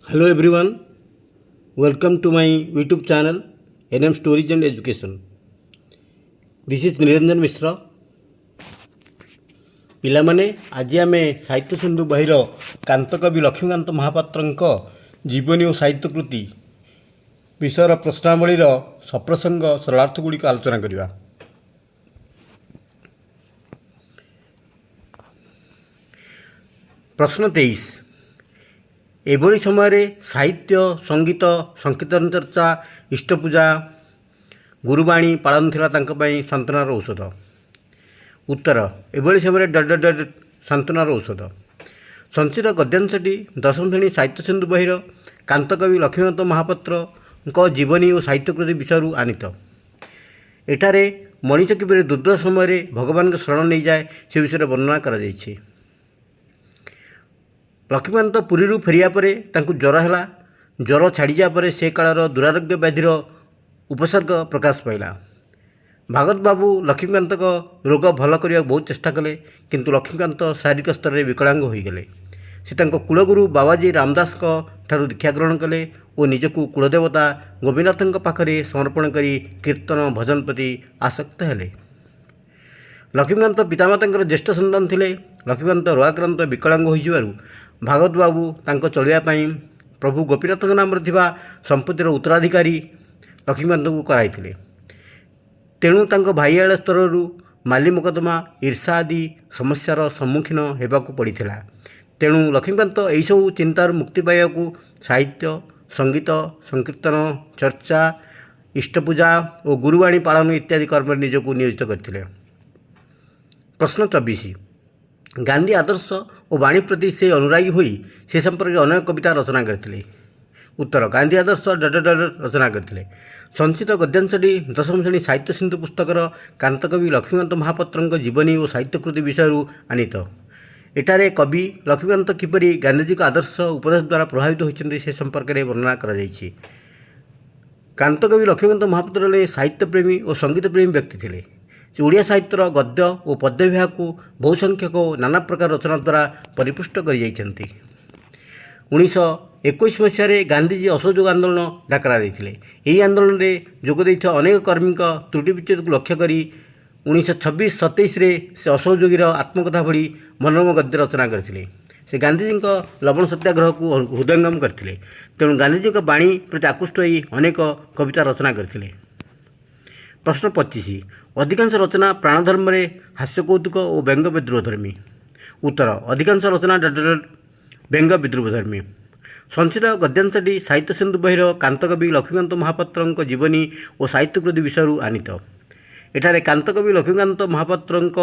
Hello everyone, welcome to my YouTube channel NM Stories and Education. This is Niranjan Mishra. ପିଲାମାନେ ଆଜି ଆମେ ସାହିତ୍ୟ ସିନ୍ଧୁ ବହିର କାନ୍ତକବି ଲକ୍ଷ୍ମୀକାନ୍ତ ମହାପାତ୍ରଙ୍କ ଜୀବନୀ ଓ ସାହିତ୍ୟ କୃତି ବିଷୟର ପ୍ରଶ୍ନାବଳୀର ସପ୍ରସଙ୍ଗ ସରଳାର୍ଥ ଗୁଡ଼ିକ ଆଲୋଚନା କରିବା। ପ୍ରଶ୍ନ 23। ଏଭଳି ସମୟରେ ସାହିତ୍ୟ, ସଙ୍ଗୀତ, ସଂକୀର୍ତ୍ତନ ଚର୍ଚ୍ଚା, ଇଷ୍ଟପୂଜା, ଗୁରୁବାଣୀ ପାଳନ ଥିଲା ତାଙ୍କ ପାଇଁ ସାନ୍ତ୍ୱନାର ଔଷଧ। ଉତ୍ତର, ଏଭଳି ସମୟରେ ସାନ୍ତ୍ୱନାର ଔଷଧ। ସଂଚିତ ଗଦ୍ୟାଂଶଟି ଦଶମ ଶ୍ରେଣୀ ସାହିତ୍ୟ ସିନ୍ଧୁ ବହିର କାନ୍ତକବି ଲକ୍ଷ୍ମୀକାନ୍ତ ମହାପାତ୍ରଙ୍କ ଜୀବନୀ ଓ ସାହିତ୍ୟ କୃତି ବିଷୟରୁ ଆନିତ। ଏଠାରେ ମଣିଷ କିପରି ଦୁର୍ଦ୍ଦଶ ସମୟରେ ଭଗବାନଙ୍କ ଶରଣ ନେଇଯାଏ ସେ ବିଷୟରେ ବର୍ଣ୍ଣନା କରାଯାଇଛି। ଲକ୍ଷ୍ମୀକାନ୍ତ ପୁରୀରୁ ଫେରିବା ପରେ ତାଙ୍କୁ ଜ୍ୱର ହେଲା। ଜ୍ୱର ଛାଡ଼ିଯିବା ପରେ ସେ କାଳର ଦୁରାରୋଗ୍ୟ ବ୍ୟାଧିର ଉପସର୍ଗ ପ୍ରକାଶ ପାଇଲା। ଭାଗବତ ବାବୁ ଲକ୍ଷ୍ମୀକାନ୍ତଙ୍କ ରୋଗ ଭଲ କରିବାକୁ ବହୁତ ଚେଷ୍ଟା କଲେ, କିନ୍ତୁ ଲକ୍ଷ୍ମୀକାନ୍ତ ଶାରୀରିକ ସ୍ତରରେ ବିକଳାଙ୍ଗ ହୋଇଗଲେ। ସେ ତାଙ୍କ କୁଳଗୁରୁ ବାବାଜୀ ରାମଦାସଙ୍କ ଠାରୁ ଦୀକ୍ଷା ଗ୍ରହଣ କଲେ ଓ ନିଜକୁ କୁଳଦେବତା ଗୋପୀନାଥଙ୍କ ପାଖରେ ସମର୍ପଣ କରି କୀର୍ତ୍ତନ ଭଜନ ପ୍ରତି ଆସକ୍ତ ହେଲେ। ଲକ୍ଷ୍ମୀକାନ୍ତ ପିତାମାତାଙ୍କର ଜ୍ୟେଷ୍ଠ ସନ୍ତାନ ଥିଲେ। ଲକ୍ଷ୍ମୀକାନ୍ତ ରୋଗାକ୍ରାନ୍ତ ବିକଳାଙ୍ଗ ହୋଇଯିବାରୁ ଭାଗବତ ବାବୁ ତାଙ୍କ ଚଳିବା ପାଇଁ ପ୍ରଭୁ ଗୋପୀନାଥଙ୍କ ନାମରେ ଥିବା ସମ୍ପତ୍ତିର ଉତ୍ତରାଧିକାରୀ ଲକ୍ଷ୍ମୀକାନ୍ତଙ୍କୁ କରାଇଥିଲେ। ତେଣୁ ତାଙ୍କ ଭାଇଆଳ ସ୍ତରରୁ ମାଲି ମକଦ୍ଦମା, ଈର୍ଷା ଆଦି ସମସ୍ୟାର ସମ୍ମୁଖୀନ ହେବାକୁ ପଡ଼ିଥିଲା। ତେଣୁ ଲକ୍ଷ୍ମୀକାନ୍ତ ଏହିସବୁ ଚିନ୍ତାରୁ ମୁକ୍ତି ପାଇବାକୁ ସାହିତ୍ୟ, ସଙ୍ଗୀତ, ସଂକୀର୍ତ୍ତନ ଚର୍ଚ୍ଚା, ଇଷ୍ଟପୂଜା ଓ ଗୁରୁବାଣୀ ପାଳନ ଇତ୍ୟାଦି କର୍ମରେ ନିଜକୁ ନିୟୋଜିତ କରିଥିଲେ। ପ୍ରଶ୍ନ 24। ଗାନ୍ଧୀ ଆଦର୍ଶ ଓ ବାଣୀ ପ୍ରତି ସେ ଅନୁରାଗୀ ହୋଇ ସେ ସମ୍ପର୍କରେ ଅନେକ କବିତା ରଚନା କରିଥିଲେ। ଉତ୍ତର, ଗାନ୍ଧୀ ଆଦର୍ଶ ରଚନା କରିଥିଲେ। ସଂଚିତ ଗଦ୍ୟାଂଶଟି ଦଶମ ଶ୍ରେଣୀ ସାହିତ୍ୟ ସିନ୍ଧୁ ପୁସ୍ତକର କାନ୍ତକବି ଲକ୍ଷ୍ମୀକାନ୍ତ ମହାପାତ୍ରଙ୍କ ଜୀବନୀ ଓ ସାହିତ୍ୟ କୃତି ବିଷୟରୁ ଆନିତ। ଏଠାରେ କବି ଲକ୍ଷ୍ମୀକାନ୍ତ କିପରି ଗାନ୍ଧୀଜୀଙ୍କ ଆଦର୍ଶ ଉପଦେଶ ଦ୍ୱାରା ପ୍ରଭାବିତ ହୋଇଛନ୍ତି ସେ ସମ୍ପର୍କରେ ବର୍ଣ୍ଣନା କରାଯାଇଛି। କାନ୍ତକବି ଲକ୍ଷ୍ମୀକାନ୍ତ ମହାପାତ୍ର ଜଣେ ସାହିତ୍ୟପ୍ରେମୀ ଓ ସଙ୍ଗୀତପ୍ରେମୀ ବ୍ୟକ୍ତି ଥିଲେ। ସେ ଓଡ଼ିଆ ସାହିତ୍ୟର ଗଦ୍ୟ ଓ ପଦ୍ୟ ବିଭାଗକୁ ବହୁ ସଂଖ୍ୟକ ଓ ନାନା ପ୍ରକାର ରଚନା ଦ୍ୱାରା ପରିପୁଷ୍ଟ କରିଯାଇଛନ୍ତି। 1921 ମସିହାରେ ଗାନ୍ଧୀଜୀ ଅସହଯୋଗ ଆନ୍ଦୋଳନ ଡାକରା ଦେଇଥିଲେ। ଏହି ଆନ୍ଦୋଳନରେ ଯୋଗ ଦେଇଥିବା ଅନେକ କର୍ମୀଙ୍କ ତ୍ରୁଟି ବିଚ୍ଛେଦକୁ ଲକ୍ଷ୍ୟ କରି 1926-27ରେ ସେ ଅସହଯୋଗୀର ଆତ୍ମକଥା ଭଳି ମନୋରମ ଗଦ୍ୟ ରଚନା କରିଥିଲେ। ସେ ଗାନ୍ଧୀଜୀଙ୍କ ଲବଣ ସତ୍ୟାଗ୍ରହକୁ ହୃଦୟଙ୍ଗମ କରିଥିଲେ। ତେଣୁ ଗାନ୍ଧୀଜୀଙ୍କ ବାଣୀ ପ୍ରତି ଆକୃଷ୍ଟ ହୋଇ ଅନେକ କବିତା ରଚନା କରିଥିଲେ। ପ୍ରଶ୍ନ 25। ଅଧିକାଂଶ ରଚନା ପ୍ରାଣଧର୍ମରେ ହାସ୍ୟ କୌତୁକ ଓ ବ୍ୟଙ୍ଗ ବିଦ୍ରୋହଧର୍ମୀ। ଉତ୍ତର, ଅଧିକାଂଶ ରଚନା ବ୍ୟଙ୍ଗ ବିଦ୍ରୋହଧର୍ମୀ। ସଂଚିତ ଗଦ୍ୟାଂଶଟି ସାହିତ୍ୟ ସିନ୍ଧୁ ବହିର କାନ୍ତକବି ଲକ୍ଷ୍ମୀକାନ୍ତ ମହାପାତ୍ରଙ୍କ ଜୀବନୀ ଓ ସାହିତ୍ୟ କୃତି ବିଷୟରୁ ଆନିତ। ଏଠାରେ କାନ୍ତକବି ଲକ୍ଷ୍ମୀକାନ୍ତ ମହାପାତ୍ରଙ୍କ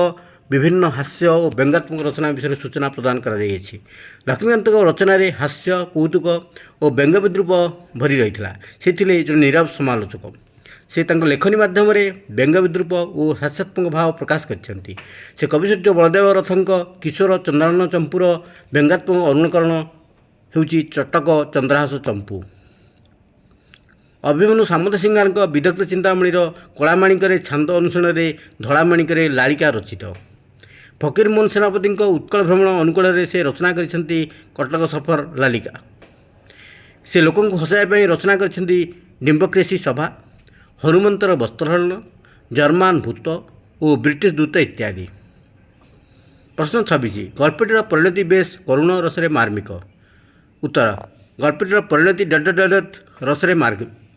ବିଭିନ୍ନ ହାସ୍ୟ ଓ ବ୍ୟଙ୍ଗାତ୍ମକ ରଚନା ବିଷୟରେ ସୂଚନା ପ୍ରଦାନ କରାଯାଇଅଛି। ଲକ୍ଷ୍ମୀକାନ୍ତଙ୍କ ରଚନାରେ ହାସ୍ୟ, କୌତୁକ ଓ ବ୍ୟଙ୍ଗ ବିଦ୍ରୂପ ଭରି ରହିଥିଲା। ସେ ଥିଲେ ଜଣେ ନୀରବ ସମାଲୋଚକ। ସେ ତାଙ୍କ ଲେଖନୀ ମାଧ୍ୟମରେ ବ୍ୟଙ୍ଗ ବିଦ୍ରୂପ ଓ ହାସ୍ୟାତ୍ମକ ଭାବ ପ୍ରକାଶ କରିଛନ୍ତି। ସେ କବିସୂର୍ଯ୍ୟ ବଳଦେବ ରଥଙ୍କ କିଶୋର ଚନ୍ଦ୍ରାନନ ଚମ୍ପୁର ବ୍ୟଙ୍ଗାତ୍ମକ ଅନୁକରଣ ହେଉଛି ଚଟକ ଚନ୍ଦ୍ରହାସ ଚମ୍ପୁ। ଅଭିମନ୍ୟୁ ସାମନ୍ତ ସିଂହାରଙ୍କ ବିଦଗ୍ଧ ଚିନ୍ତାମଣିର କଳାମାଣିକରେ ଛାନ୍ଦ ଅନୁଶୀଳନରେ ଧଳାମାଣିକରେ ଲାଳିକା ରଚିତ। ଫକୀରମୋହନ ସେନାପତିଙ୍କ ଉତ୍କଳ ଭ୍ରମଣ ଅନୁକୂଳରେ ସେ ରଚନା କରିଛନ୍ତି କଟକ ସଫର ଲାଲିକା। ସେ ଲୋକଙ୍କୁ ହସାଇବା ପାଇଁ ରଚନା କରିଛନ୍ତି ଡିମ୍ବକ୍ରେସି ସଭା, ହନୁମନ୍ତର ବସ୍ତ୍ରହରଣ, ଜର୍ମାନ ଭୂତ ଓ ବ୍ରିଟିଶ ଦୂତ ଇତ୍ୟାଦି। ପ୍ରଶ୍ନ 26। ଗଳ୍ପଟିର ପରିଣତି ବେଶ କରୁଣ ରସରେ ମାର୍ମିକ। ଉତ୍ତର, ଗଳ୍ପଟିର ପରିଣତି ରସରେ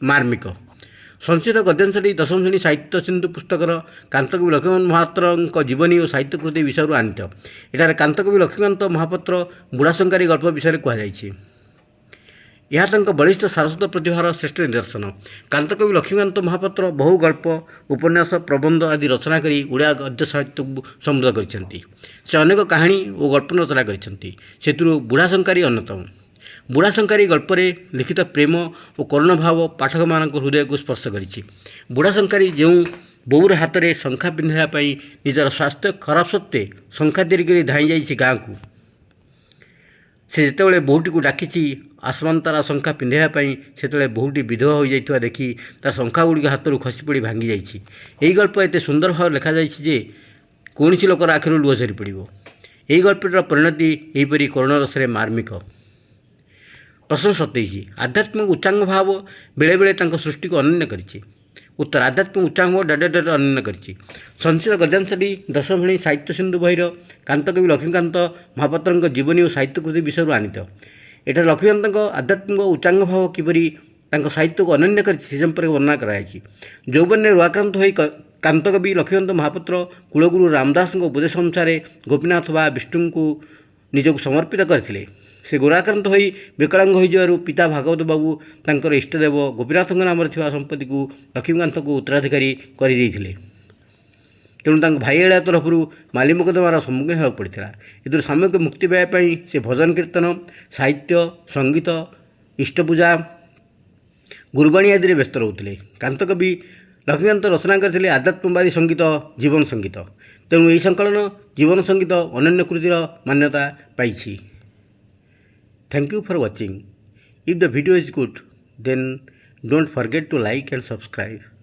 ମାର୍ମିକ। ସଂଚିତ ଗଦ୍ୟାଂଶଟି ଦଶମ ଶ୍ରେଣୀ ସାହିତ୍ୟ ସିନ୍ଧୁ ପୁସ୍ତକର କାନ୍ତକବି ଲକ୍ଷ୍ମୀକାନ୍ତ ମହାପାତ୍ରଙ୍କ ଜୀବନୀ ଓ ସାହିତ୍ୟ କୃତି ବିଷୟରୁ ଆନିତ। ଏଠାରେ କାନ୍ତକବି ଲକ୍ଷ୍ମୀକାନ୍ତ ମହାପାତ୍ର ବୁଢ଼ାଶଙ୍କାରୀ ଗଳ୍ପ ବିଷୟରେ କୁହାଯାଇଛି। ଏହା ତାଙ୍କ ବଳିଷ୍ଠ ସାରସ୍ୱତ ପ୍ରତିଭାର ଶ୍ରେଷ୍ଠ ନିଦର୍ଶନ। କାନ୍ତକବି ଲକ୍ଷ୍ମୀକାନ୍ତ ମହାପାତ୍ର ବହୁ ଗଳ୍ପ, ଉପନ୍ୟାସ, ପ୍ରବନ୍ଧ ଆଦି ରଚନା କରି ଓଡ଼ିଆ ଗଦ୍ୟ ସାହିତ୍ୟକୁ ସମୃଦ୍ଧ କରିଛନ୍ତି। ସେ ଅନେକ କାହାଣୀ ଓ ଗଳ୍ପ ରଚନା କରିଛନ୍ତି। ସେଥିରୁ ବୁଢ଼ାଶଙ୍କାରୀ ଅନ୍ୟତମ। ବୁଢ଼ାଶଙ୍କାରୀ ଗଳ୍ପରେ ଲିଖିତ ପ୍ରେମ ଓ କରୁଣ ଭାବ ପାଠକମାନଙ୍କ ହୃଦୟକୁ ସ୍ପର୍ଶ କରିଛି। ବୁଢ଼ାଶଙ୍କାରୀ ଯେଉଁ ବୋଉର ହାତରେ ଶଙ୍ଖା ପିନ୍ଧାଇବା ପାଇଁ ନିଜର ସ୍ୱାସ୍ଥ୍ୟ ଖରାପ ସତ୍ତ୍ୱେ ଶଙ୍ଖା ତିଆରି କରି ଧାଇଁ ଯାଇଛି ଗାଁକୁ, ସେ ଯେତେବେଳେ ବୋହୂଟିକୁ ଡାକିଛି ଆସମାନ୍ତାରା ଶଙ୍ଖା ପିନ୍ଧାଇବା ପାଇଁ, ସେତେବେଳେ ବୋହୂଟି ବିଧବା ହୋଇଯାଇଥିବା ଦେଖି ତାର ଶଙ୍ଖାଗୁଡ଼ିକ ହାତରୁ ଖସିପଡ଼ି ଭାଙ୍ଗି ଯାଇଛି। ଏହି ଗଳ୍ପ ଏତେ ସୁନ୍ଦର ଭାବରେ ଲେଖାଯାଇଛି ଯେ କୌଣସି ଲୋକର ଆଖିରୁ ଲୁହ ଝରି ପଡ଼ିବ। ଏହି ଗଳ୍ପଟିର ପରିଣତି ଏହିପରି କରୁଣ ରସରେ ମାର୍ମିକ। ପ୍ରଶ୍ନ 27 ଆଧ୍ୟାତ୍ମିକ ଉଚ୍ଚାଙ୍ଗ ଭାବ ବେଳେବେଳେ ତାଙ୍କ ସୃଷ୍ଟିକୁ ଅନନ୍ୟ କରିଛି। ଉତ୍ତର ଆଧ୍ୟାତ୍ମିକ ଉଚ୍ଚାଙ୍ଗ ଭାବ ଡାଡାରେ ଅନନ୍ୟ କରିଛି। ସଂଶିତ ଗଦ୍ୟାଂଶଟି ଦଶଭେଣୀ ସାହିତ୍ୟ ସିନ୍ଧୁ ବହିର କାନ୍ତକବି ଲକ୍ଷ୍ମୀକାନ୍ତ ମହାପାତ୍ରଙ୍କ ଜୀବନୀ ଓ ସାହିତ୍ୟକୃତି ବିଷୟରୁ ଆଣିତ। ଏଠାରେ ଲକ୍ଷ୍ମୀକାନ୍ତଙ୍କ ଆଧ୍ୟାତ୍ମିକ ଉଚ୍ଚାଙ୍ଗ ଭାବ କିପରି ତାଙ୍କ ସାହିତ୍ୟକୁ ଅନନ୍ୟ କରିଛି ସେ ସମ୍ପର୍କରେ ବର୍ଣ୍ଣନା କରାଯାଇଛି। ଯୌବନରେ ରୋଗାକ୍ରାନ୍ତ ହୋଇ କାନ୍ତକବି ଲକ୍ଷ୍ମୀକାନ୍ତ ମହାପାତ୍ର କୁଳଗୁରୁ ରାମଦାସଙ୍କ ଉପଦେଶ ଅନୁସାରେ ଗୋପୀନାଥ ବା ବିଷ୍ଣୁଙ୍କୁ ନିଜକୁ ସମର୍ପିତ କରିଥିଲେ। ସେ ଗୋରାକ୍ରାନ୍ତ ହୋଇ ବିକଳାଙ୍ଗ ହୋଇଯିବାରୁ ପିତା ଭାଗବତ ବାବୁ ତାଙ୍କର ଇଷ୍ଟଦେବ ଗୋପୀନାଥଙ୍କ ନାମରେ ଥିବା ସମ୍ପତ୍ତିକୁ ଲକ୍ଷ୍ମୀକାନ୍ତଙ୍କୁ ଉତ୍ତରାଧିକାରୀ କରିଦେଇଥିଲେ। ତେଣୁ ତାଙ୍କ ଭାଇ ଏଳିଆ ତରଫରୁ ମାଲି ମୋକଦ୍ଦମାର ସମ୍ମୁଖୀନ ହେବାକୁ ପଡ଼ିଥିଲା। ଏଥିରୁ ସାମୟିକ ମୁକ୍ତି ପାଇବା ପାଇଁ ସେ ଭଜନ କୀର୍ତ୍ତନ, ସାହିତ୍ୟ, ସଙ୍ଗୀତ, ଇଷ୍ଟପୂଜା, ଗୁରୁବାଣୀ ଆଦିରେ ବ୍ୟସ୍ତ ରହୁଥିଲେ। କାନ୍ତକବି ଲକ୍ଷ୍ମୀକାନ୍ତ ରଚନା କରିଥିଲେ ଆଧ୍ୟାତ୍ମବାଦୀ ସଙ୍ଗୀତ, ଜୀବନ ସଙ୍ଗୀତ। ତେଣୁ ଏହି ସଂକଳନ ଜୀବନ ସଙ୍ଗୀତ ଅନନ୍ୟ କୃତିର ମାନ୍ୟତା ପାଇଛି। Thank you for watching. If the video is good, then don't forget to like and subscribe.